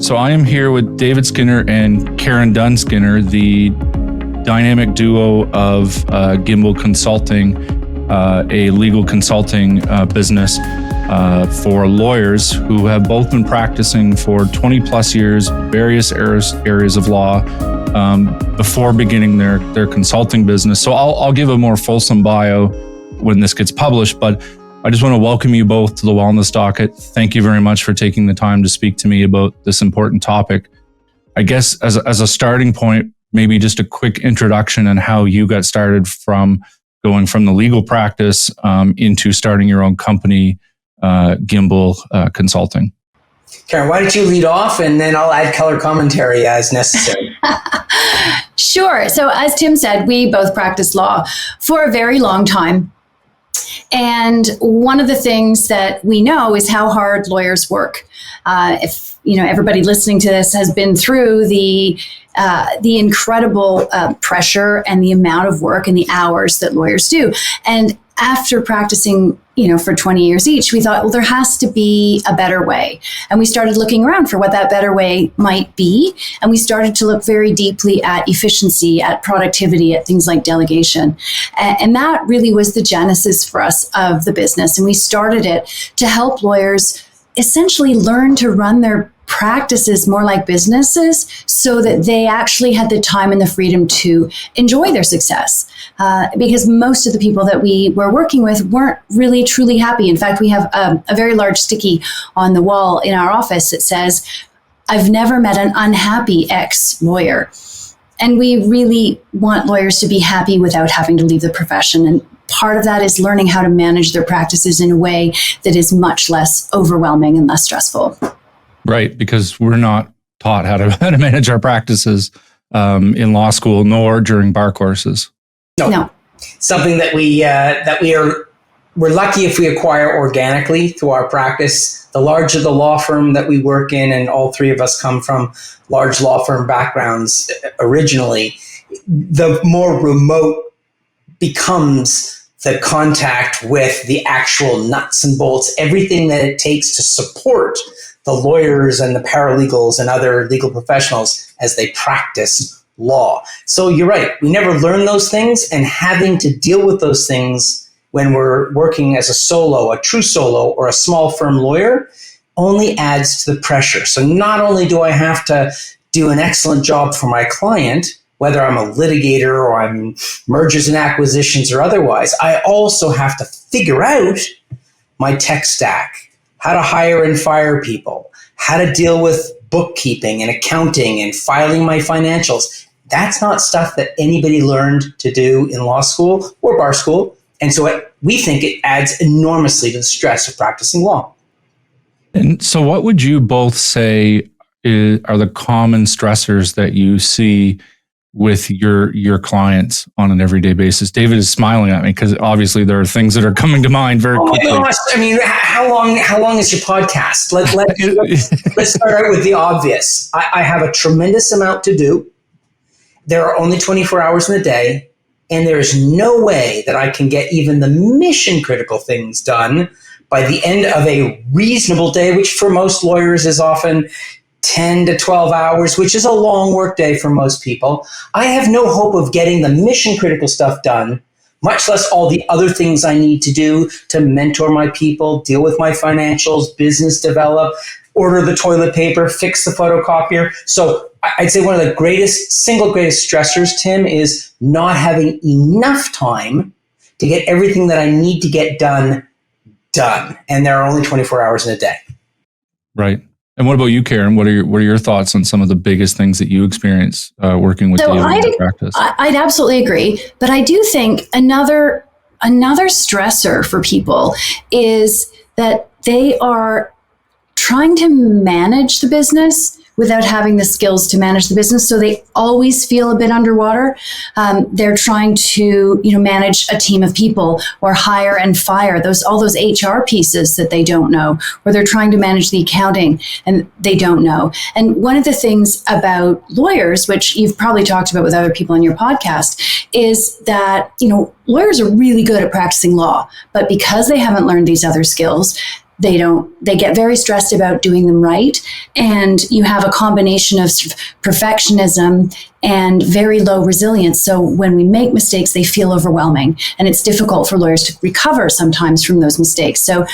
So I am here with David Skinner and Karen Dunn-Skinner, the dynamic duo of Gimbal Consulting, a legal consulting business for lawyers who have both been practicing for 20 plus years, various areas of law, before beginning their consulting business. So I'll give a more fulsome bio when this gets published, but I just want to welcome you both to the Wellness Docket. Thank you very much for taking the time to speak to me about this important topic. I guess as a starting point, maybe just a quick introduction on how you got started from going from the legal practice into starting your own company, Gimbal Consulting. Karen, why don't you lead off and then I'll add color commentary as necessary. Sure. So as Tim said, we both practiced law for a very long time. And one of the things that we know is how hard lawyers work. If everybody listening to this has been through the incredible pressure and the amount of work and the hours that lawyers do. And after practicing, for 20 years each, we thought, well, there has to be a better way. And we started looking around for what that better way might be. And we started to look very deeply at efficiency, at productivity, at things like delegation. And that really was the genesis for us of the business. And we started it to help lawyers essentially learn to run their practices more like businesses so that they actually had the time and the freedom to enjoy their success. Because most of the people that we were working with weren't really truly happy. In fact, we have a very large sticky on the wall in our office that says, "I've never met an unhappy ex-lawyer." And we really want lawyers to be happy without having to leave the profession. And part of that is learning how to manage their practices in a way that is much less overwhelming and less stressful. Right, because we're not taught how to manage our practices in law school, nor during bar courses. No. Something that we're lucky if we acquire organically through our practice. The larger the law firm that we work in, and all three of us come from large law firm backgrounds originally, the more remote becomes the contact with the actual nuts and bolts, everything that it takes to support the lawyers and the paralegals and other legal professionals as they practice law. So you're right. We never learn those things, and having to deal with those things when we're working as a true solo or a small firm lawyer only adds to the pressure. So not only do I have to do an excellent job for my client, whether I'm a litigator or I'm mergers and acquisitions or otherwise, I also have to figure out my tech stack, how to hire and fire people, how to deal with bookkeeping and accounting and filing my financials. That's not stuff that anybody learned to do in law school or bar school. And so we think it adds enormously to the stress of practicing law. And so what would you both say are the common stressors that you see with your clients on an everyday basis? David is smiling at me because obviously there are things that are coming to mind very quickly. My gosh. I mean, how long is your podcast? Let's start out with the obvious. I have a tremendous amount to do. There are only 24 hours in a day, and there is no way that I can get even the mission critical things done by the end of a reasonable day, which for most lawyers is often 10 to 12 hours, which is a long work day for most people. I have no hope of getting the mission critical stuff done, much less all the other things I need to do to mentor my people, deal with my financials, business develop, order the toilet paper, fix the photocopier. So I'd say one of the single greatest stressors, Tim, is not having enough time to get everything that I need to get done. And there are only 24 hours in a day. Right. And what about you, Karen? What are your thoughts on some of the biggest things that you experience working with David in practice? I'd absolutely agree. But I do think another stressor for people is that they are trying to manage the business without having the skills to manage the business. So they always feel a bit underwater. They're trying to, manage a team of people or hire and fire all those HR pieces that they don't know, or they're trying to manage the accounting and they don't know. And one of the things about lawyers, which you've probably talked about with other people on your podcast, is that, lawyers are really good at practicing law, but because they haven't learned these other skills, they get very stressed about doing them right. And you have a combination of sort of perfectionism and very low resilience. So when we make mistakes, they feel overwhelming, and it's difficult for lawyers to recover sometimes from those mistakes. So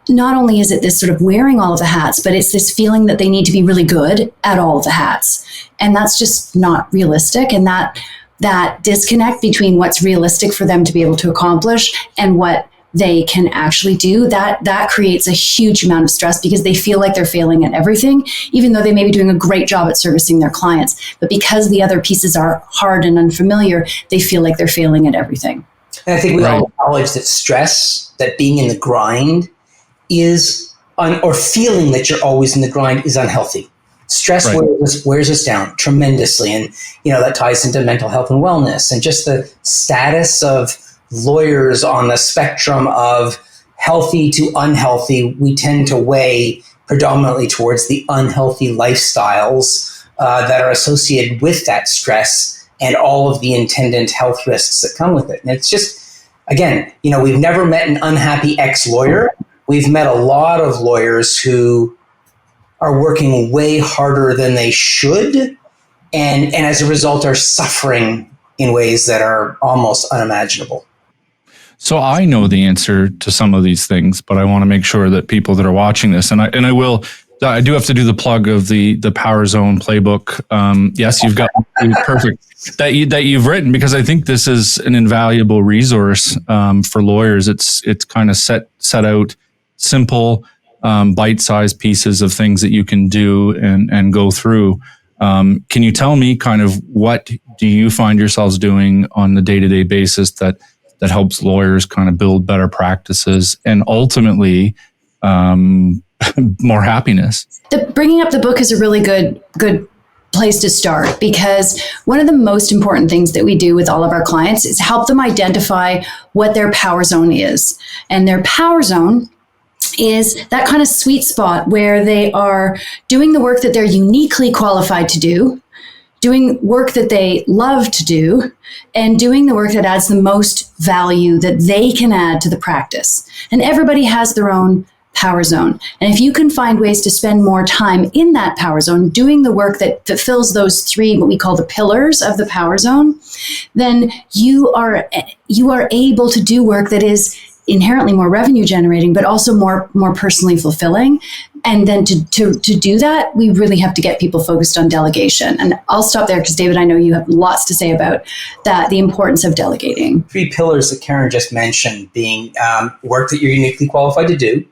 not only is it this sort of wearing all of the hats, but it's this feeling that they need to be really good at all of the hats. And that's just not realistic. And that disconnect between what's realistic for them to be able to accomplish and what they can actually do, that creates a huge amount of stress, because they feel like they're failing at everything, even though they may be doing a great job at servicing their clients. But because the other pieces are hard and unfamiliar, they feel like they're failing at everything. And I think we all acknowledge that stress, that being in the grind is, or feeling that you're always in the grind is unhealthy. Stress wears us down tremendously. And, that ties into mental health and wellness, and just the status of lawyers on the spectrum of healthy to unhealthy. We tend to weigh predominantly towards the unhealthy lifestyles that are associated with that stress and all of the attendant health risks that come with it. And it's just, again, we've never met an unhappy ex-lawyer. We've met a lot of lawyers who are working way harder than they should, and as a result are suffering in ways that are almost unimaginable. So I know the answer to some of these things, but I want to make sure that people that are watching this, and I do have to do the plug of the Power Zone Playbook. Yes, you've got perfect that you've written, because I think this is an invaluable resource for lawyers. It's kind of set out simple, bite-sized pieces of things that you can do and go through. Can you tell me kind of what do you find yourselves doing on the day-to-day basis that helps lawyers kind of build better practices and ultimately more happiness? Bringing up the book is a really good place to start, because one of the most important things that we do with all of our clients is help them identify what their power zone is. And their power zone is that kind of sweet spot where they are doing the work that they're uniquely qualified to do, doing work that they love to do, and doing the work that adds the most value that they can add to the practice. And everybody has their own power zone. And if you can find ways to spend more time in that power zone, doing the work that fulfills those three, what we call the pillars of the power zone, then you are able to do work that is inherently more revenue generating, but also more personally fulfilling. And then to do that, we really have to get people focused on delegation. And I'll stop there because, David, I know you have lots to say about that, the importance of delegating. 3 pillars that Karen just mentioned being work that you're uniquely qualified to do.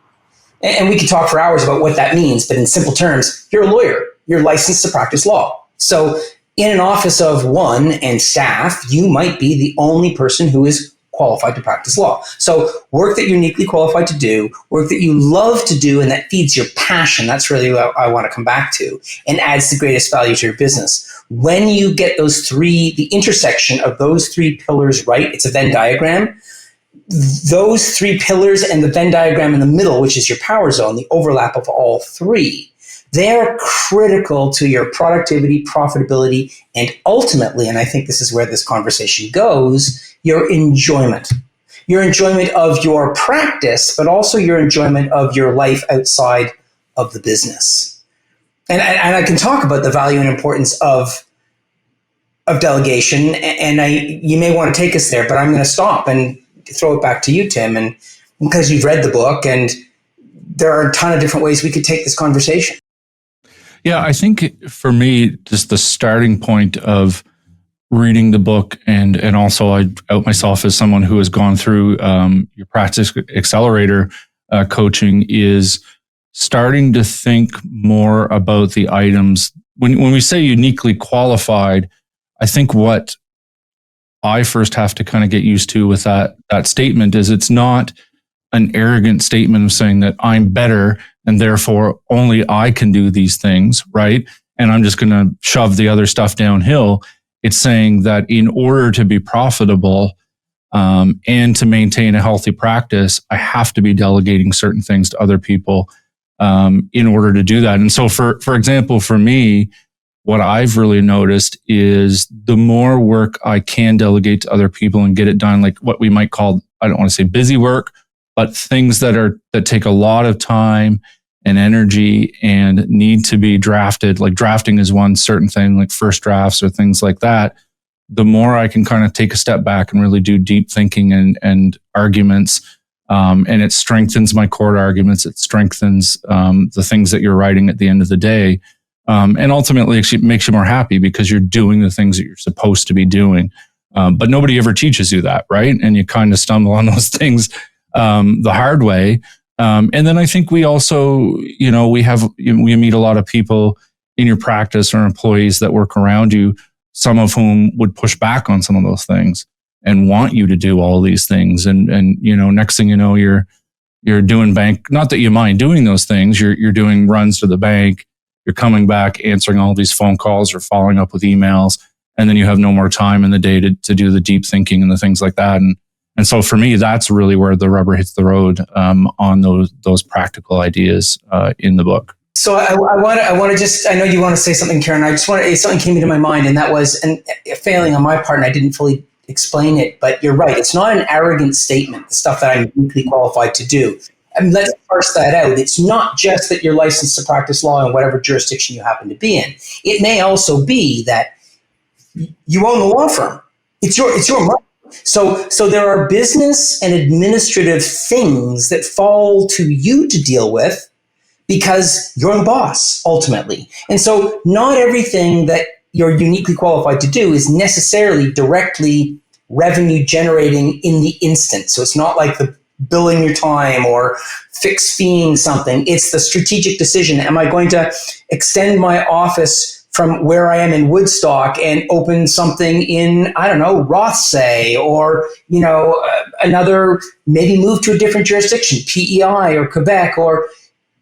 And we could talk for hours about what that means, but in simple terms, you're a lawyer. You're licensed to practice law. So in an office of 1 and staff, you might be the only person who is qualified to practice law. So work that you're uniquely qualified to do, work that you love to do, and that feeds your passion. That's really what I want to come back to, and adds the greatest value to your business. When you get the intersection of those 3 pillars right, it's a Venn diagram. Those 3 pillars and the Venn diagram in the middle, which is your power zone, the overlap of all 3, they're critical to your productivity, profitability, and ultimately, and I think this is where this conversation goes, your enjoyment. Your enjoyment of your practice, but also your enjoyment of your life outside of the business. And I can talk about the value and importance of delegation, and you may want to take us there, but I'm going to stop and throw it back to you, Tim, and because you've read the book, and there are a ton of different ways we could take this conversation. Yeah, I think for me, just the starting point of reading the book, and also I out myself as someone who has gone through your Practice Accelerator coaching, is starting to think more about the items. When we say uniquely qualified, I think what I first have to kind of get used to with that statement is it's not an arrogant statement of saying that I'm better and therefore only I can do these things, right? And I'm just going to shove the other stuff downhill. It's saying that in order to be profitable and to maintain a healthy practice, I have to be delegating certain things to other people in order to do that. And so for example, for me, what I've really noticed is the more work I can delegate to other people and get it done, like what we might call, I don't want to say busy work, but things that take a lot of time and energy and need to be drafted, like drafting is one certain thing, like first drafts or things like that. The more I can kind of take a step back and really do deep thinking and arguments, and it strengthens my court arguments. It strengthens the things that you're writing at the end of the day. And ultimately, it makes you more happy because you're doing the things that you're supposed to be doing. But nobody ever teaches you that, right? And you kind of stumble on those things the hard way. And then I think we also, we meet a lot of people in your practice or employees that work around you, some of whom would push back on some of those things and want you to do all these things. And next thing you know, you're doing bank, not that you mind doing those things, you're doing runs to the bank, you're coming back, answering all these phone calls or following up with emails, and then you have no more time in the day to do the deep thinking and the things like that. And so for me, that's really where the rubber hits the road on those practical ideas in the book. So I want to just, I know you want to say something, Karen. Something came into my mind, and that was, and failing on my part, and I didn't fully explain it, but you're right. It's not an arrogant statement, the stuff that I'm uniquely qualified to do. And let's parse that out. It's not just that you're licensed to practice law in whatever jurisdiction you happen to be in. It may also be that you own the law firm. It's your money. So there are business and administrative things that fall to you to deal with because you're the boss ultimately. And so not everything that you're uniquely qualified to do is necessarily directly revenue generating in the instant. So it's not like the billing your time or fix feeing something. It's the strategic decision. Am I going to extend my office from where I am in Woodstock and open something in, I don't know, Rothsay, or, another, maybe move to a different jurisdiction, PEI or Quebec,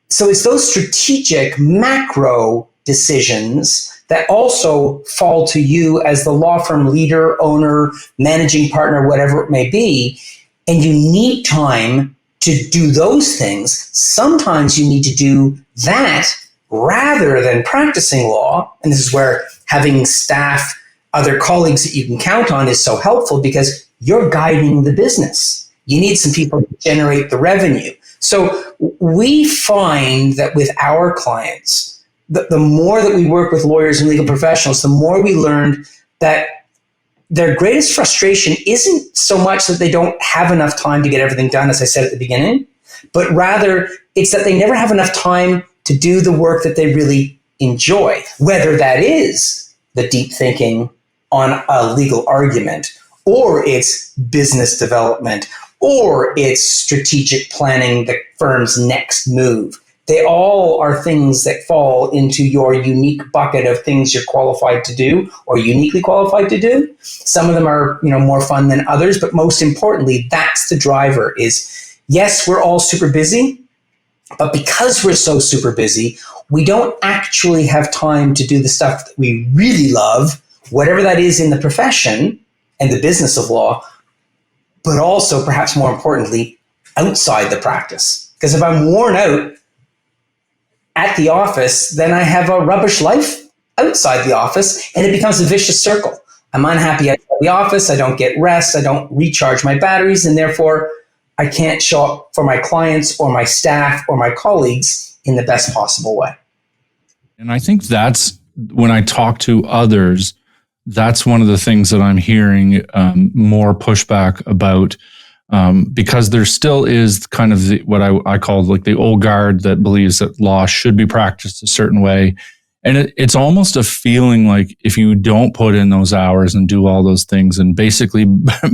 so it's those strategic macro decisions that also fall to you as the law firm leader, owner, managing partner, whatever it may be. And you need time to do those things. Sometimes you need to do that rather than practicing law. And this is where having staff, other colleagues that you can count on is so helpful, because you're guiding the business. You need some people to generate the revenue. So we find that with our clients, the more that we work with lawyers and legal professionals, the more we learned that their greatest frustration isn't so much that they don't have enough time to get everything done, as I said at the beginning, but rather it's that they never have enough time to do the work that they really enjoy, whether that is the deep thinking on a legal argument, or it's business development, or it's strategic planning the firm's next move. They all are things that fall into your unique bucket of things you're qualified to do or uniquely qualified to do. Some of them are, more fun than others, but most importantly, that's the driver is, yes, we're all super busy, but because we're so super busy, we don't actually have time to do the stuff that we really love, whatever that is in the profession and the business of law, but also, perhaps more importantly, outside the practice. Because if I'm worn out at the office, then I have a rubbish life outside the office, and it becomes a vicious circle. I'm unhappy at the office, I don't get rest, I don't recharge my batteries, and therefore I can't show up for my clients or my staff or my colleagues in the best possible way. And I think that's, when I talk to others, that's one of the things that I'm hearing more pushback about, because there still is kind of what I call like the old guard that believes that law should be practiced a certain way. And it's almost a feeling like if you don't put in those hours and do all those things and basically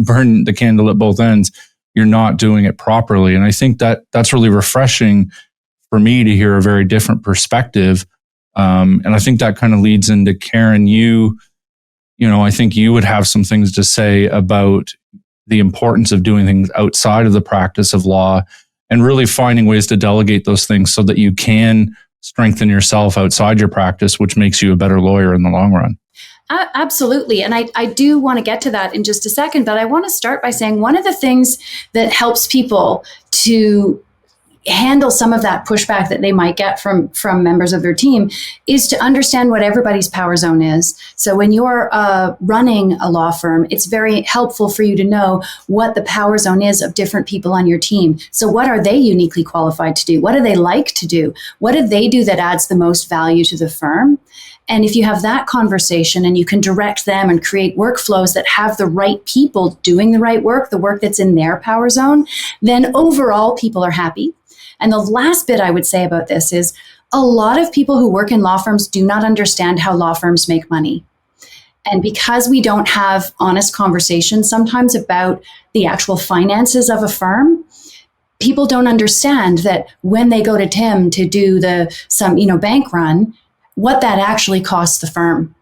burn the candle at both ends, you're not doing it properly. And I think that's really refreshing for me to hear a very different perspective. And I think that kind of leads into Karen, I think you would have some things to say about the importance of doing things outside of the practice of law and really finding ways to delegate those things so that you can strengthen yourself outside your practice, which makes you a better lawyer in the long run. Absolutely. And I do want to get to that in just a second, but I want to start by saying one of the things that helps people to handle some of that pushback that they might get from members of their team is to understand what everybody's power zone is. So when you're running a law firm, it's very helpful for you to know what the power zone is of different people on your team. So what are they uniquely qualified to do? What do they like to do? What do they do that adds the most value to the firm? And if you have that conversation and you can direct them and create workflows that have the right people doing the right work, the work that's in their power zone, then overall people are happy. And the last bit I would say about this is a lot of people who work in law firms do not understand how law firms make money. And because we don't have honest conversations sometimes about the actual finances of a firm, people don't understand that when they go to Tim to do some bank run, what that actually costs the firm.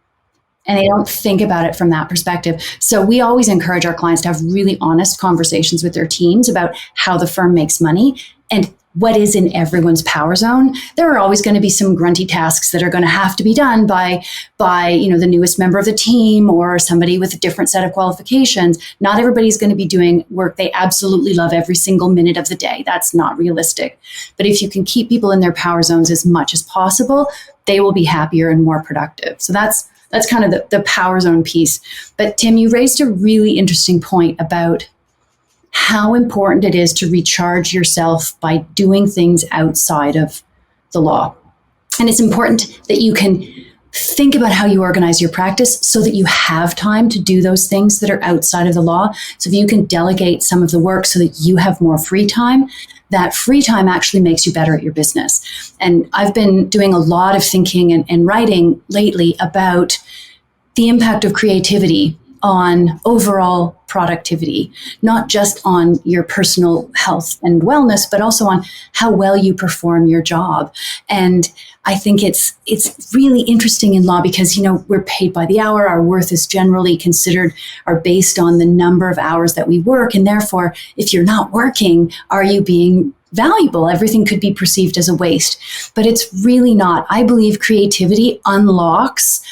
And they don't think about it from that perspective. So we always encourage our clients to have really honest conversations with their teams about how the firm makes money and what is in everyone's power zone. There are always going to be some grunty tasks that are going to have to be done by the newest member of the team or somebody with a different set of qualifications. Not everybody's going to be doing work they absolutely love every single minute of the day. That's not realistic. But if you can keep people in their power zones as much as possible, they will be happier and more productive. So that's kind of the power zone piece. But Tim, you raised a really interesting point about how important it is to recharge yourself by doing things outside of the law. And it's important that you can think about how you organize your practice so that you have time to do those things that are outside of the law. So if you can delegate some of the work so that you have more free time, that free time actually makes you better at your business. And I've been doing a lot of thinking and writing lately about the impact of creativity on overall productivity, not just on your personal health and wellness, but also on how well you perform your job. And I think it's really interesting in law because, we're paid by the hour. Our worth is generally are based on the number of hours that we work. And therefore, if you're not working, are you being valuable? Everything could be perceived as a waste, but it's really not. I believe creativity unlocks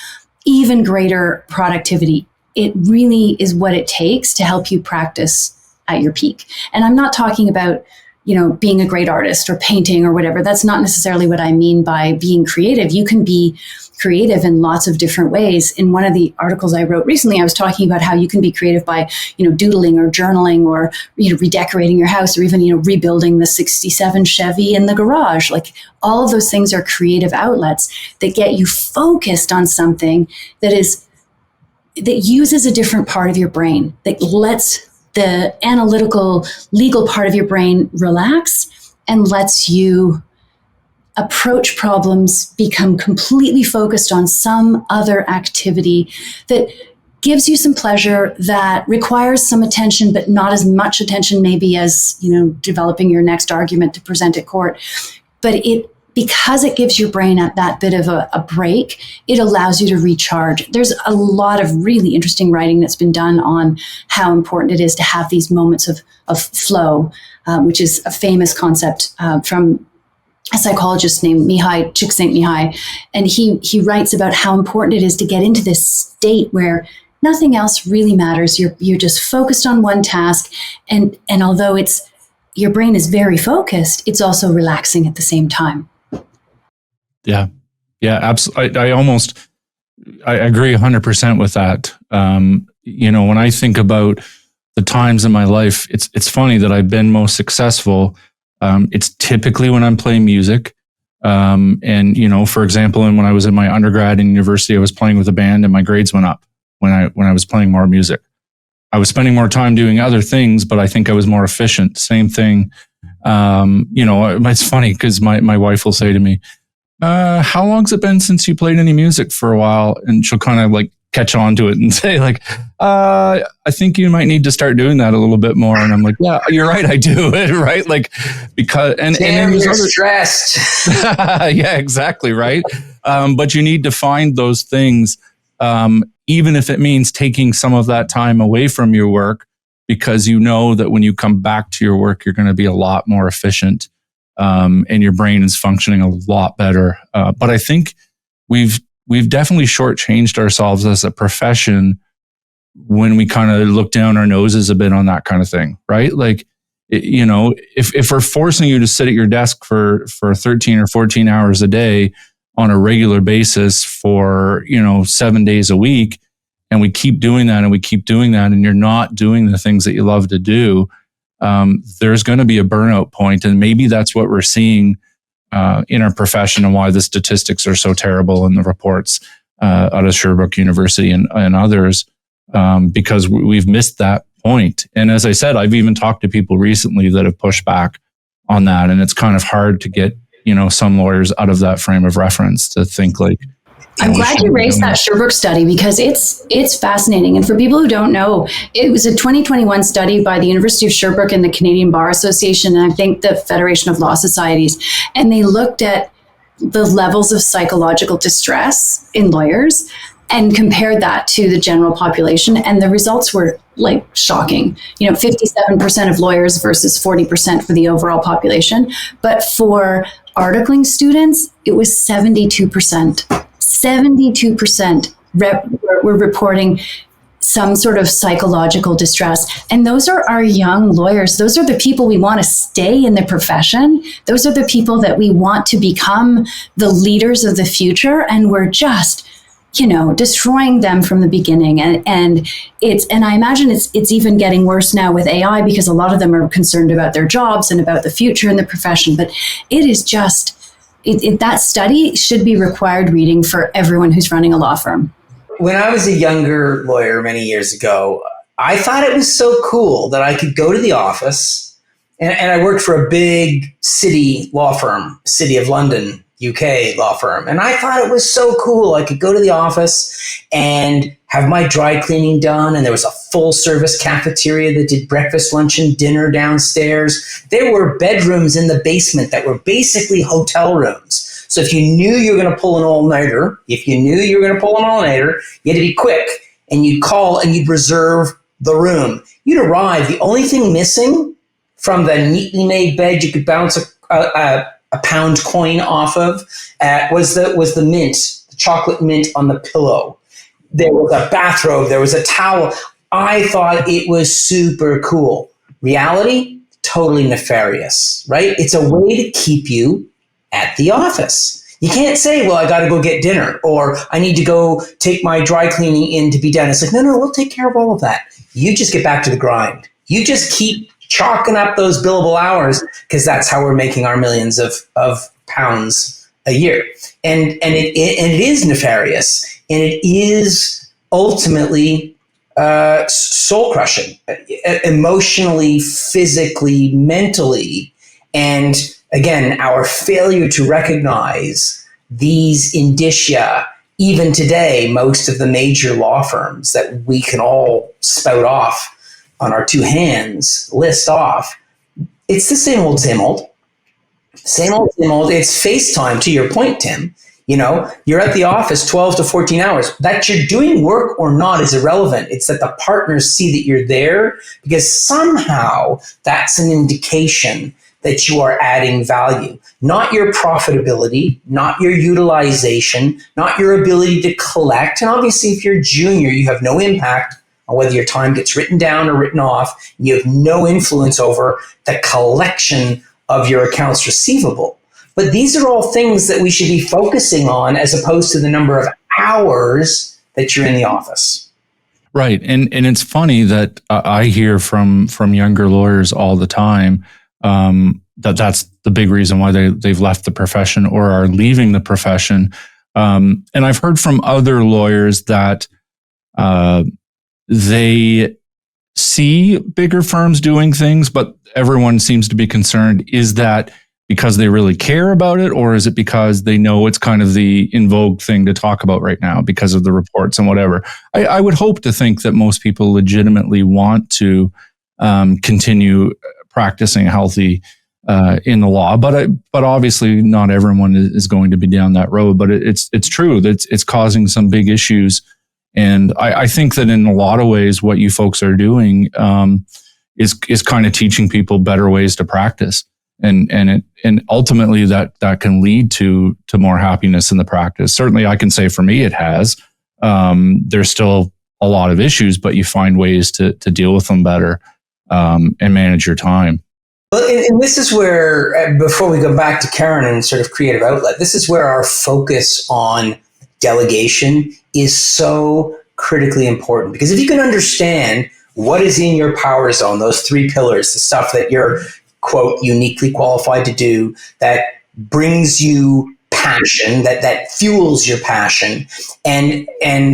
even greater productivity. It really is what it takes to help you practice at your peak. And I'm not talking about, being a great artist or painting or whatever. That's not necessarily what I mean by being creative. You can be creative in lots of different ways. In one of the articles I wrote recently, I was talking about how you can be creative by, doodling or journaling or, redecorating your house or even, rebuilding the 67 Chevy in the garage. Like all of those things are creative outlets that get you focused on something that uses a different part of your brain, that lets the analytical, legal part of your brain relax and lets you approach problems, become completely focused on some other activity that gives you some pleasure, that requires some attention, but not as much attention maybe as, developing your next argument to present at court. But because it gives your brain that bit of a break, it allows you to recharge. There's a lot of really interesting writing that's been done on how important it is to have these moments of flow, which is a famous concept from a psychologist named Mihai Csikszentmihalyi. And he writes about how important it is to get into this state where nothing else really matters. You're just focused on one task. And although your brain is very focused, it's also relaxing at the same time. Yeah, absolutely. I agree 100% with that. When I think about the times in my life, it's funny that I've been most successful. It's typically when I'm playing music. For example, when I was in my undergrad in university, I was playing with a band and my grades went up when I was playing more music. I was spending more time doing other things, but I think I was more efficient. Same thing. It's funny because my wife will say to me, how long's it been since you played any music for a while? And she'll kind of like catch on to it and say like, I think you might need to start doing that a little bit more. And I'm like, yeah, you're right. I do it. Right. Like, because, and then you're stressed. Yeah, exactly. Right. But you need to find those things, even if it means taking some of that time away from your work, because that when you come back to your work, you're going to be a lot more efficient. And your brain is functioning a lot better. But I think we've definitely shortchanged ourselves as a profession when we kind of look down our noses a bit on that kind of thing, right? Like if we're forcing you to sit at your desk for 13 or 14 hours a day on a regular basis for, 7 days a week, and we keep doing that and you're not doing the things that you love to do, there's going to be a burnout point. And maybe that's what we're seeing in our profession, and why the statistics are so terrible in the reports out of Sherbrooke University and others, because we've missed that point. And as I said, I've even talked to people recently that have pushed back on that. And it's kind of hard to get, some lawyers out of that frame of reference to think like, I'm glad you raised that Sherbrooke study, because it's fascinating. And for people who don't know, it was a 2021 study by the University of Sherbrooke and the Canadian Bar Association, and I think the Federation of Law Societies. And they looked at the levels of psychological distress in lawyers and compared that to the general population. And the results were like shocking. 57% of lawyers versus 40% for the overall population. But for articling students, it was 72%. 72% were reporting some sort of psychological distress. And those are our young lawyers. Those are the people we want to stay in the profession. Those are the people that we want to become the leaders of the future. And we're just, destroying them from the beginning. And I imagine it's even getting worse now with AI, because a lot of them are concerned about their jobs and about the future in the profession. But it is just, that study should be required reading for everyone who's running a law firm. When I was a younger lawyer many years ago, I thought it was so cool that I could go to the office, and I worked for a big city law firm, City of London, UK law firm. And I thought it was so cool. I could go to the office and have my dry cleaning done. And there was a full service cafeteria that did breakfast, lunch, and dinner downstairs. There were bedrooms in the basement that were basically hotel rooms. So if you knew you were going to pull an all-nighter, you had to be quick, and you'd call and you'd reserve the room. You'd arrive. The only thing missing from the neatly made bed you could bounce a pound coin off of was the mint, the chocolate mint on the pillow. There was a bathrobe. There was a towel. I thought it was super cool. Reality, totally nefarious, right? It's a way to keep you at the office. You can't say, well, I got to go get dinner, or I need to go take my dry cleaning in to be done. It's like, no, we'll take care of all of that. You just get back to the grind. You just keep chalking up those billable hours, because that's how we're making our millions of pounds a year. And it is nefarious, and it is ultimately soul crushing, emotionally, physically, mentally. And again, our failure to recognize these indicia, even today, most of the major law firms that we can all spout off on our two hands, list off, it's the same old, same old. Same old, same old. It's FaceTime, to your point, Tim. You're at the office 12 to 14 hours. That you're doing work or not is irrelevant. It's that the partners see that you're there, because somehow that's an indication that you are adding value. Not your profitability, not your utilization, not your ability to collect. And obviously, if you're junior, you have no impact on whether your time gets written down or written off. You have no influence over the collection of your accounts receivable. But these are all things that we should be focusing on, as opposed to the number of hours that you're in the office. Right. And it's funny that I hear from younger lawyers all the time that's the big reason why they've left the profession or are leaving the profession. And I've heard from other lawyers that they see bigger firms doing things, but everyone seems to be concerned. Is that because they really care about it, or is it because they know it's kind of the in vogue thing to talk about right now because of the reports and whatever? I would hope to think that most people legitimately want to continue practicing healthy in the law, but obviously not everyone is going to be down that road. But it's true that it's causing some big issues. And I think that in a lot of ways, what you folks are doing is kind of teaching people better ways to practice, and ultimately that can lead to more happiness in the practice. Certainly, I can say for me, it has. There's still a lot of issues, but you find ways to deal with them better and manage your time. Well, and this is where, before we go back to Karen and sort of creative outlet, this is where our focus on delegation is so critically important. Because if you can understand what is in your power zone, those three pillars, the stuff that you're, quote, uniquely qualified to do, that brings you passion, that fuels your passion, and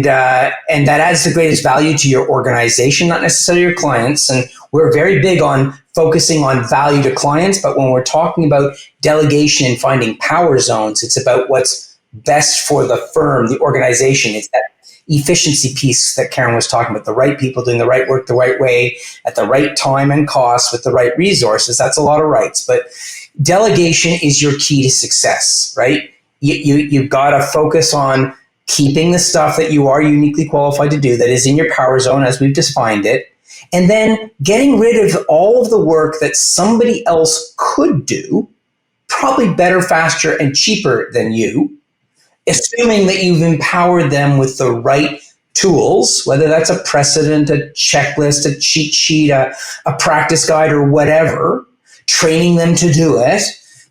that adds the greatest value to your organization, not necessarily your clients. And we're very big on focusing on value to clients, but when we're talking about delegation and finding power zones, it's about what's best for the firm, the organization. It's that efficiency piece that Karen was talking about, the right people doing the right work the right way at the right time and cost with the right resources. That's a lot of rights, but delegation is your key to success, right? You've got to focus on keeping the stuff that you are uniquely qualified to do, that is in your power zone as we've defined it, and then getting rid of all of the work that somebody else could do, probably better, faster, and cheaper than you, assuming that you've empowered them with the right tools, whether that's a precedent, a checklist, a cheat sheet, a practice guide, or whatever, training them to do it.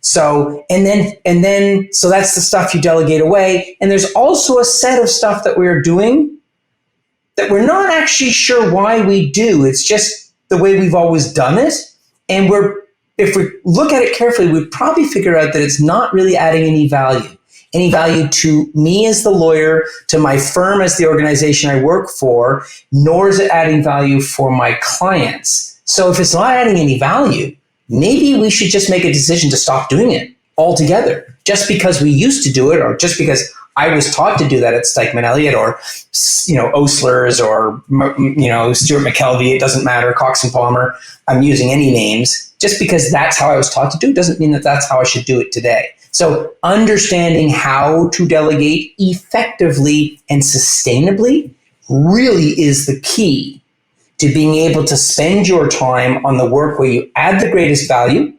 So, and then, so that's the stuff you delegate away. And there's also a set of stuff that we're doing that we're not actually sure why we do. It's just the way we've always done it. And if we look at it carefully, we'd probably figure out that it's not really adding any value to me as the lawyer, to my firm as the organization I work for, nor is it adding value for my clients. So if it's not adding any value, maybe we should just make a decision to stop doing it altogether, just because we used to do it, or just because I was taught to do that at Stikeman Elliott, or, Osler's, or, Stuart McKelvey. It doesn't matter. Cox and Palmer. I'm using any names. Just because that's how I was taught to do it doesn't mean that that's how I should do it today. So understanding how to delegate effectively and sustainably really is the key to being able to spend your time on the work where you add the greatest value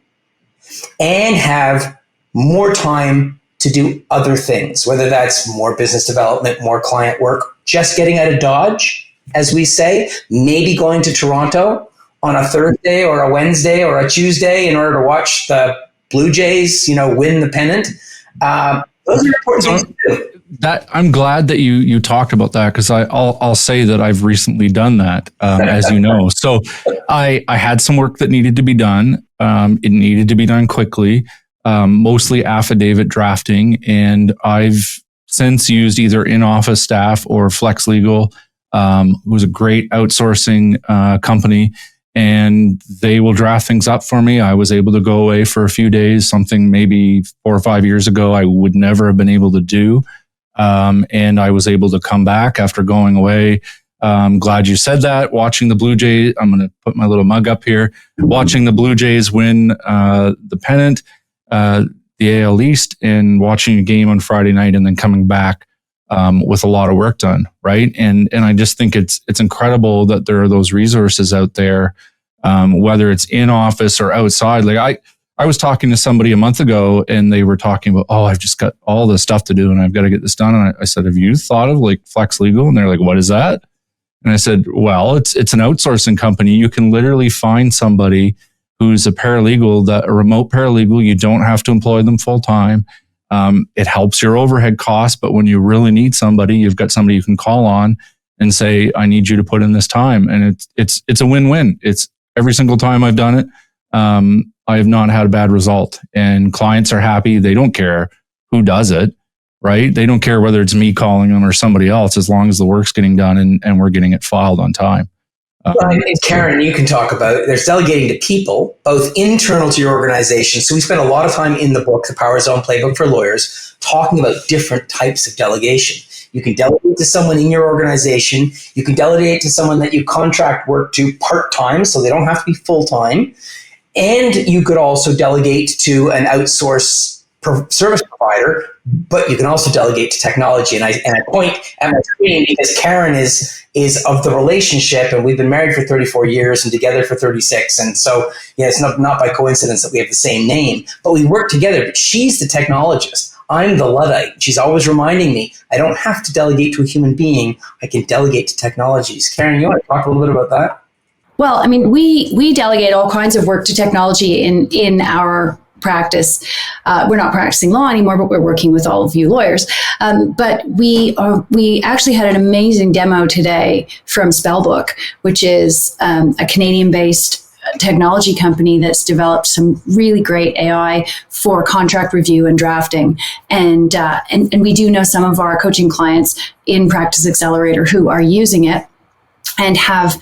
and have more time to do other things, whether that's more business development, more client work, just getting out of Dodge, as we say, maybe going to Toronto on a Thursday or a Wednesday or a Tuesday in order to watch the Blue Jays, win the pennant. Those are important things to do. That I'm glad that you talked about that, because I'll say that I've recently done that, as you know. So I had some work that needed to be done. It needed to be done quickly, mostly affidavit drafting, and I've since used either in-office staff or Flex Legal, who's a great outsourcing company, and they will draft things up for me. I was able to go away for a few days, something maybe 4 or 5 years ago I would never have been able to do. And I was able to come back after going away. Glad you said that. Watching the Blue Jays, I'm going to put my little mug up here. Watching the Blue Jays win the pennant, the AL East, and watching a game on Friday night, and then coming back with a lot of work done, right? And I just think it's incredible that there are those resources out there, whether it's in office or outside. Like I was talking to somebody a month ago, and they were talking about, I've just got all this stuff to do and I've got to get this done. And I said, have you thought of like Flex Legal? And they're like, what is that? And I said, well, it's an outsourcing company. You can literally find somebody who's a paralegal, a remote paralegal. You don't have to employ them full time. It helps your overhead costs, but when you really need somebody, you've got somebody you can call on and say, I need you to put in this time. And it's a win-win. It's every single time I've done it. I have not had a bad result, and clients are happy. They don't care who does it, right? They don't care whether it's me calling them or somebody else, as long as the work's getting done and we're getting it filed on time. And Karen, you can talk about, there's delegating to people, both internal to your organization. So we spend a lot of time in the book, the Power Zone Playbook for Lawyers, talking about different types of delegation. You can delegate to someone in your organization. You can delegate to someone that you contract work to part-time, so they don't have to be full-time. And you could also delegate to an outsourced service provider, but you can also delegate to technology. And I point at my screen because Karen is of the relationship, and we've been married for 34 years and together for 36. And so, it's not by coincidence that we have the same name, but we work together. But she's the technologist. I'm the Luddite. She's always reminding me, I don't have to delegate to a human being. I can delegate to technologies. Karen, you want to talk a little bit about that? Well, I mean, we delegate all kinds of work to technology in our practice. We're not practicing law anymore, but we're working with all of you lawyers. But we actually had an amazing demo today from Spellbook, which is a Canadian-based technology company that's developed some really great AI for contract review and drafting. And we do know some of our coaching clients in Practice Accelerator who are using it and have,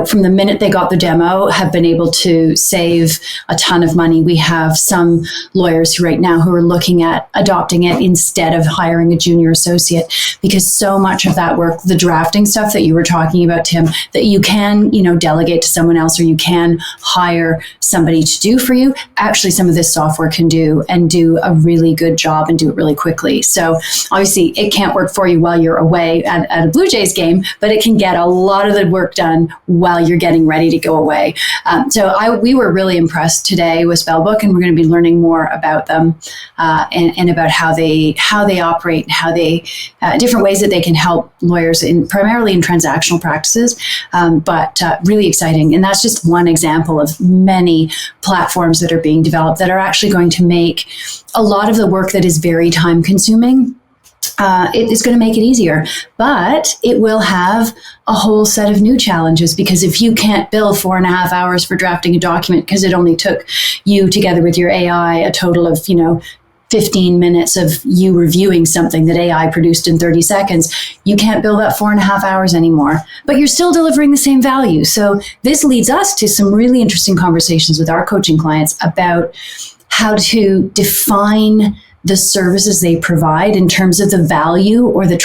from the minute they got the demo, have been able to save a ton of money. We have some lawyers right now who are looking at adopting it instead of hiring a junior associate, because so much of that work, the drafting stuff that you were talking about, Tim, that you can, delegate to someone else, or you can hire somebody to do for you. Actually, some of this software can do, and do a really good job, and do it really quickly. So obviously it can't work for you while you're away at a Blue Jays game, but it can get a lot of the work done while you're getting ready to go away. We were really impressed today with Spellbook, and we're going to be learning more about them and about how they operate, how they different ways that they can help lawyers primarily in transactional practices. But really exciting, and that's just one example of many platforms that are being developed that are actually going to make a lot of the work that is very time consuming. It is going to make it easier, but it will have a whole set of new challenges, because if you can't bill 4.5 hours for drafting a document because it only took you, together with your AI, a total of 15 minutes of you reviewing something that AI produced in 30 seconds, you can't bill that 4.5 hours anymore, but you're still delivering the same value. So this leads us to some really interesting conversations with our coaching clients about how to define the services they provide in terms of the value or the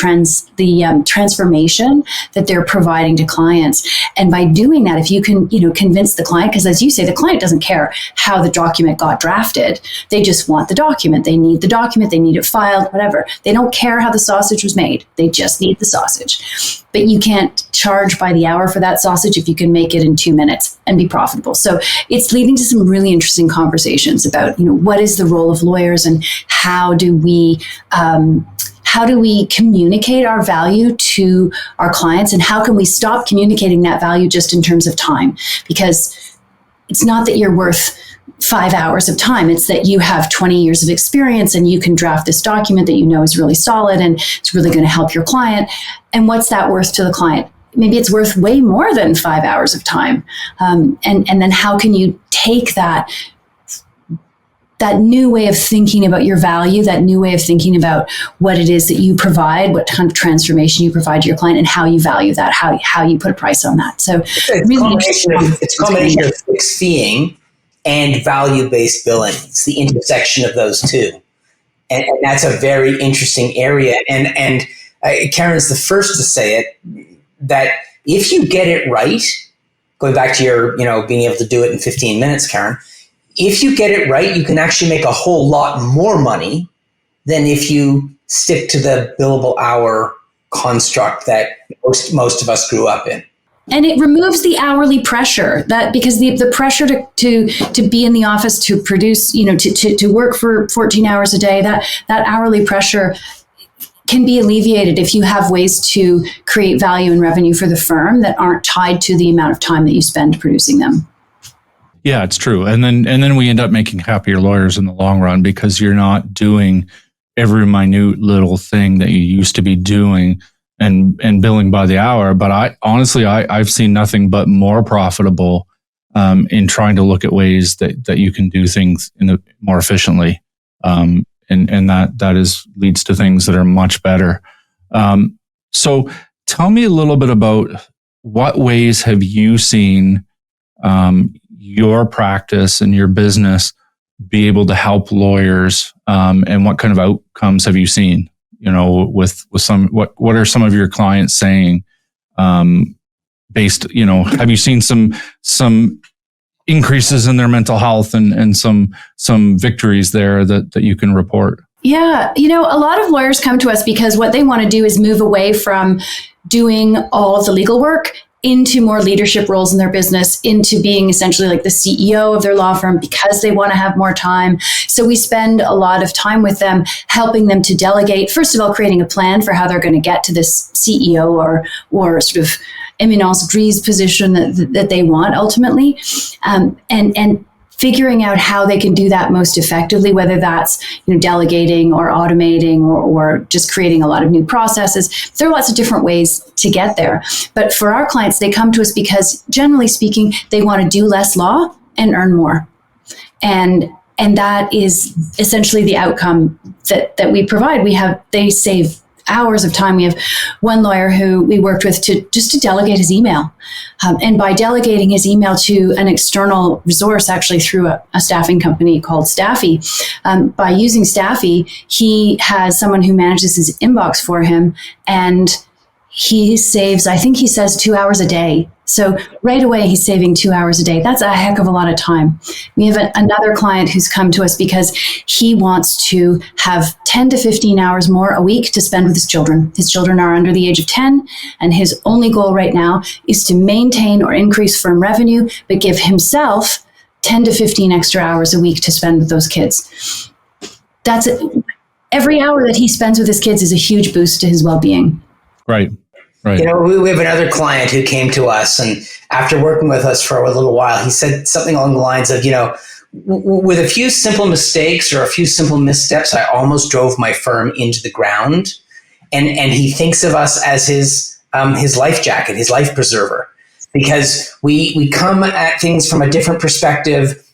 transformation that they're providing to clients. And by doing that, if you can, convince the client, because as you say, the client doesn't care how the document got drafted. They just want the document. They need the document. They need it filed, whatever. They don't care how the sausage was made. They just need the sausage. But you can't charge by the hour for that sausage if you can make it in 2 minutes and be profitable. So it's leading to some really interesting conversations about, what is the role of lawyers, and how do we communicate our value to our clients, and how can we stop communicating that value just in terms of time? Because it's not that you're worth 5 hours of time. It's that you have 20 years of experience, and you can draft this document that is really solid and it's really going to help your client. And what's that worth to the client? Maybe it's worth way more than 5 hours of time. And then how can you take that new way of thinking about your value, that new way of thinking about what it is that you provide, what kind of transformation you provide to your client, and how you value that, how you put a price on that. So it's a combination of fixed feeing and value-based billing. It's the intersection of those two. And that's a very interesting area. And Karen's the first to say it, that if you get it right, going back to your, being able to do it in 15 minutes, Karen, if you get it right, you can actually make a whole lot more money than if you stick to the billable hour construct that most of us grew up in. And it removes the hourly pressure, that because the pressure to be in the office, to produce, to work for 14 hours a day, that hourly pressure can be alleviated if you have ways to create value and revenue for the firm that aren't tied to the amount of time that you spend producing them. Yeah, it's true. And then we end up making happier lawyers in the long run, because you're not doing every minute little thing that you used to be doing and billing by the hour. But I've seen nothing but more profitable in trying to look at ways that you can do things more efficiently. And that leads to things that are much better. So tell me a little bit about what ways have you seen your practice and your business be able to help lawyers, and what kind of outcomes have you seen? With some, what are some of your clients saying? Based, have you seen some increases in their mental health and some victories there that you can report? Yeah, a lot of lawyers come to us because what they want to do is move away from doing all of the legal work into more leadership roles in their business, into being essentially like the CEO of their law firm, because they want to have more time. So we spend a lot of time with them, helping them to delegate. First of all, creating a plan for how they're going to get to this CEO or sort of eminence grise position that they want ultimately, and figuring out how they can do that most effectively, whether that's delegating or automating or just creating a lot of new processes. There are lots of different ways to get there. But for our clients, they come to us because, generally speaking, they want to do less law and earn more. And that is essentially the outcome that we provide. They save hours of time. We have one lawyer who we worked with to delegate his email. And by delegating his email to an external resource, actually through a staffing company called Staffy, by using Staffy, he has someone who manages his inbox for him, and he saves, I think he says, 2 hours a day. So right away, he's saving 2 hours a day. That's a heck of a lot of time. We have another client who's come to us because he wants to have 10 to 15 hours more a week to spend with his children. His children are under the age of 10, and his only goal right now is to maintain or increase firm revenue, but give himself 10 to 15 extra hours a week to spend with those kids. That's it. Every hour that he spends with his kids is a huge boost to his well-being. Right. Right. We have another client who came to us, and after working with us for a little while, he said something along the lines of, with a few simple mistakes or a few simple missteps, I almost drove my firm into the ground. And he thinks of us as his life jacket, his life preserver, because we come at things from a different perspective.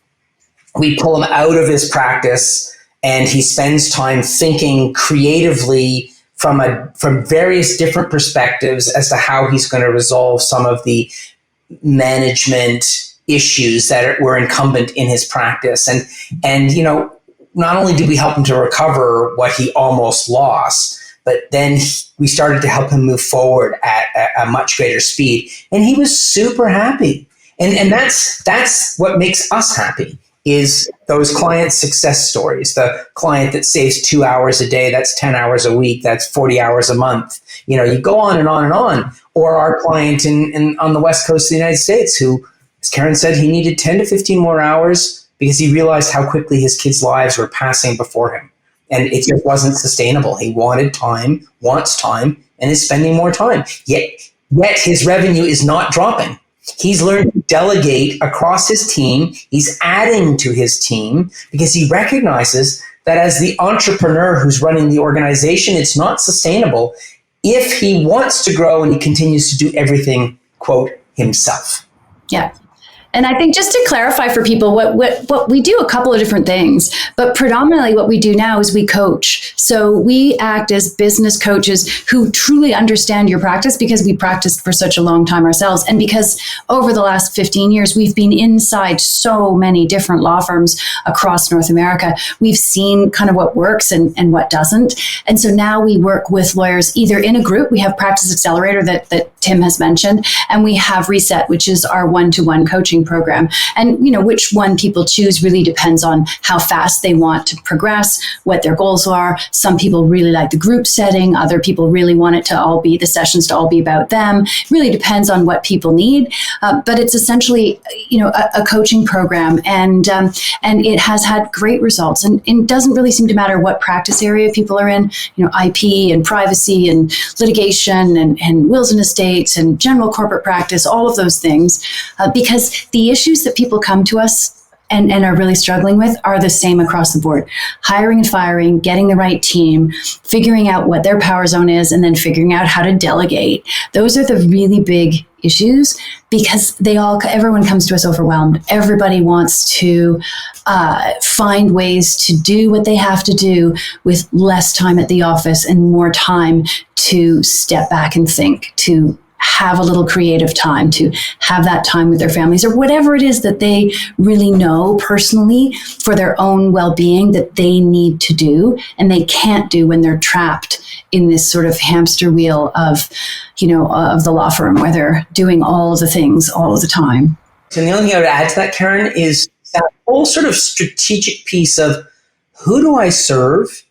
We pull him out of his practice, and he spends time thinking creatively from various different perspectives as to how he's going to resolve some of the management issues that were incumbent in his practice. And not only did we help him to recover what he almost lost, but then we started to help him move forward at a much greater speed. And he was super happy. And that's what makes us happy, is those client success stories. The client that saves 2 hours a day, that's 10 hours a week, that's 40 hours a month. You go on and on and on. Or our client on the West Coast of the United States, who, as Karen said, he needed 10 to 15 more hours because he realized how quickly his kids' lives were passing before him. And it just wasn't sustainable. He wanted time, wants time, and is spending more time. Yet his revenue is not dropping. He's learned to delegate across his team. He's adding to his team because he recognizes that as the entrepreneur who's running the organization, it's not sustainable if he wants to grow and he continues to do everything, quote, himself. Yeah. And I think just to clarify for people, what we do a couple of different things, but predominantly what we do now is we coach. So we act as business coaches who truly understand your practice, because we practiced for such a long time ourselves. And because over the last 15 years, we've been inside so many different law firms across North America. We've seen kind of what works and what doesn't. And so now we work with lawyers either in a group. We have Practice Accelerator that Tim has mentioned, and we have Reset, which is our one-to-one coaching program. And which one people choose really depends on how fast they want to progress, what their goals are. Some people really like the group setting. Other people really want it to all be, the sessions to all be about them. It really depends on what people need. But it's essentially, a coaching program, and it has had great results. And it doesn't really seem to matter what practice area people are in, IP and privacy and litigation and wills and estates and general corporate practice, all of those things, because the issues that people come to us and are really struggling with are the same across the board. Hiring and firing, getting the right team, figuring out what their power zone is, and then figuring out how to delegate. Those are the really big issues, because everyone comes to us overwhelmed. Everybody wants to find ways to do what they have to do with less time at the office and more time to step back and think, to have a little creative time, to have that time with their families, or whatever it is that they really know personally for their own well-being that they need to do and they can't do when they're trapped in this sort of hamster wheel of the law firm, where they're doing all of the things all of the time. And the only thing I would add to that, Karen, is that whole sort of strategic piece of who do I serve?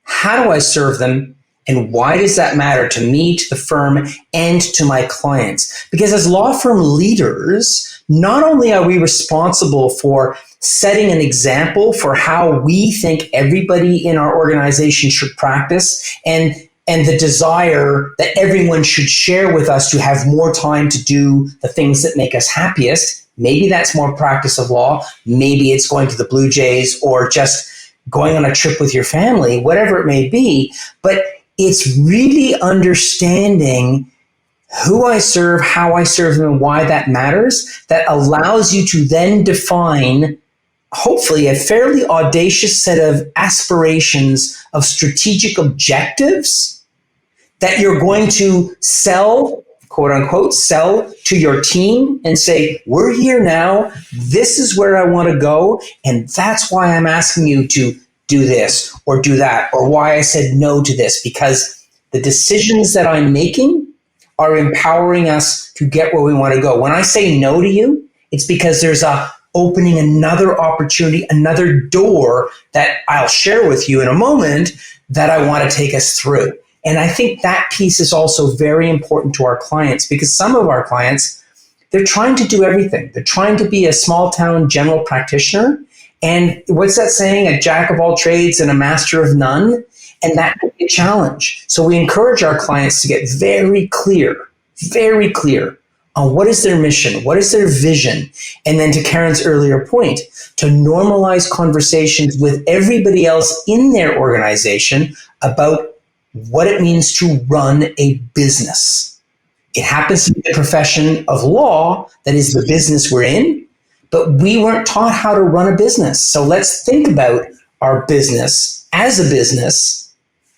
How do I serve them? And why does that matter to me, to the firm, and to my clients? Because as law firm leaders, not only are we responsible for setting an example for how we think everybody in our organization should practice, and and the desire that everyone should share with us to have more time to do the things that make us happiest. Maybe that's more practice of law. Maybe it's going to the Blue Jays or just going on a trip with your family, whatever it may be. But it's really understanding who I serve, how I serve them, and why that matters, that allows you to then define, hopefully, a fairly audacious set of aspirations of strategic objectives that you're going to sell, quote unquote, sell to your team and say, we're here now, this is where I want to go, and that's why I'm asking you to do this or do that, or why I said no to this, because the decisions that I'm making are empowering us to get where we want to go. When I say no to you, it's because there's opening another opportunity, another door that I'll share with you in a moment that I want to take us through. And I think that piece is also very important to our clients, because some of our clients, they're trying to do everything. They're trying to be a small town general practitioner. And what's that saying? A jack of all trades and a master of none. And that can be a challenge. So we encourage our clients to get very clear on what is their mission, what is their vision, and then to Karen's earlier point, to normalize conversations with everybody else in their organization about what it means to run a business. It happens to be the profession of law that is the business we're in, but we weren't taught how to run a business. So let's think about our business as a business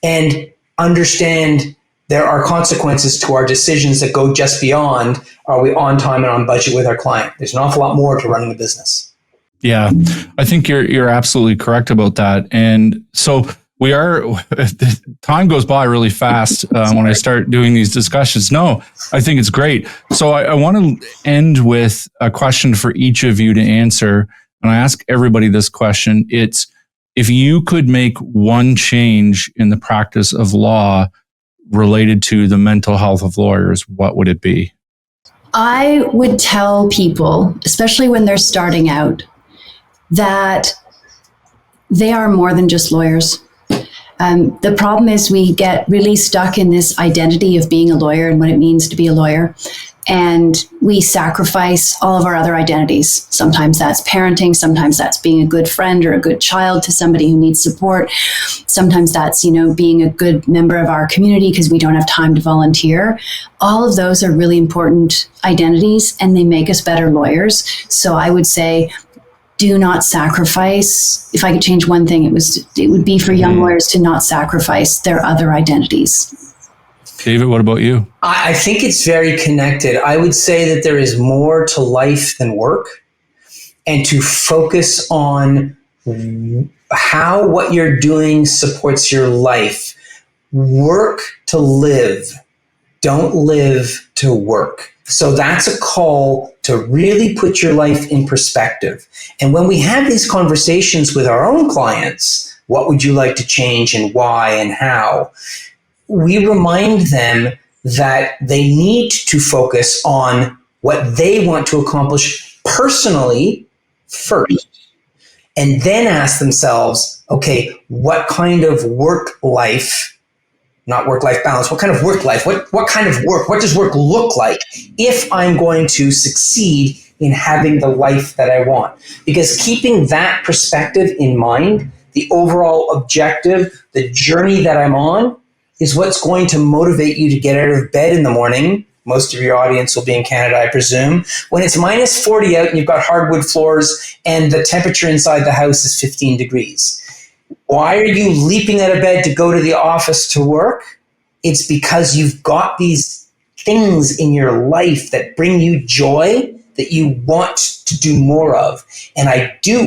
and understand there are consequences to our decisions that go just beyond, are we on time and on budget with our client? There's an awful lot more to running a business. Yeah, I think you're absolutely correct about that. And so time goes by really fast when I start doing these discussions. No, I think it's great. So I want to end with a question for each of you to answer. And I ask everybody this question. It's, if you could make one change in the practice of law related to the mental health of lawyers, what would it be? I would tell people, especially when they're starting out, that they are more than just lawyers. The problem is we get really stuck in this identity of being a lawyer and what it means to be a lawyer. And we sacrifice all of our other identities. Sometimes that's parenting. Sometimes that's being a good friend or a good child to somebody who needs support. Sometimes that's, being a good member of our community because we don't have time to volunteer. All of those are really important identities, and they make us better lawyers. So I would say, do not sacrifice. If I could change one thing, it would be for young lawyers to not sacrifice their other identities. David, what about you? I think it's very connected. I would say that there is more to life than work, and to focus on how what you're doing supports your life. Work to live. Don't live to work. So that's a call to really put your life in perspective. And when we have these conversations with our own clients, what would you like to change and why and how? We remind them that they need to focus on what they want to accomplish personally first, and then ask themselves, okay, what kind of work life, not work-life balance, what kind of work life, what kind of work, what does work look like if I'm going to succeed in having the life that I want? Because keeping that perspective in mind, the overall objective, the journey that I'm on, is what's going to motivate you to get out of bed in the morning. Most of your audience will be in Canada, I presume. When it's minus 40 out and you've got hardwood floors and the temperature inside the house is 15 degrees. Why are you leaping out of bed to go to the office to work? It's because you've got these things in your life that bring you joy that you want to do more of. And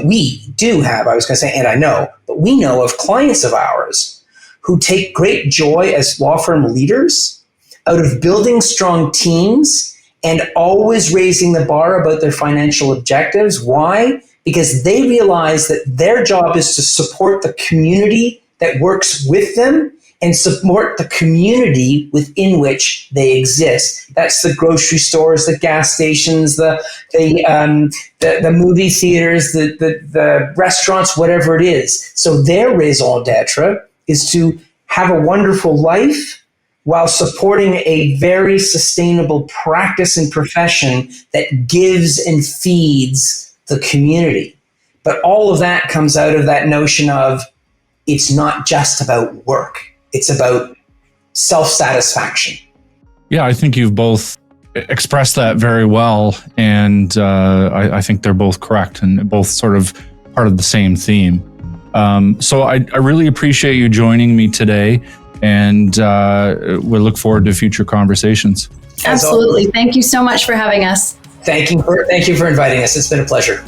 we do have, I was going to say, and I know, but we know of clients of ours who take great joy as law firm leaders out of building strong teams and always raising the bar about their financial objectives. Why? Because they realize that their job is to support the community that works with them and support the community within which they exist. That's the grocery stores, the gas stations, the movie theaters, the restaurants, whatever it is. So their raison d'etre is to have a wonderful life while supporting a very sustainable practice and profession that gives and feeds the community. But all of that comes out of that notion of it's not just about work. It's about self-satisfaction. Yeah, I think you've both expressed that very well. And I think they're both correct and both sort of part of the same theme. So I really appreciate you joining me today. And we look forward to future conversations. Absolutely. Thank you so much for having us. Thank you for inviting us. It's been a pleasure.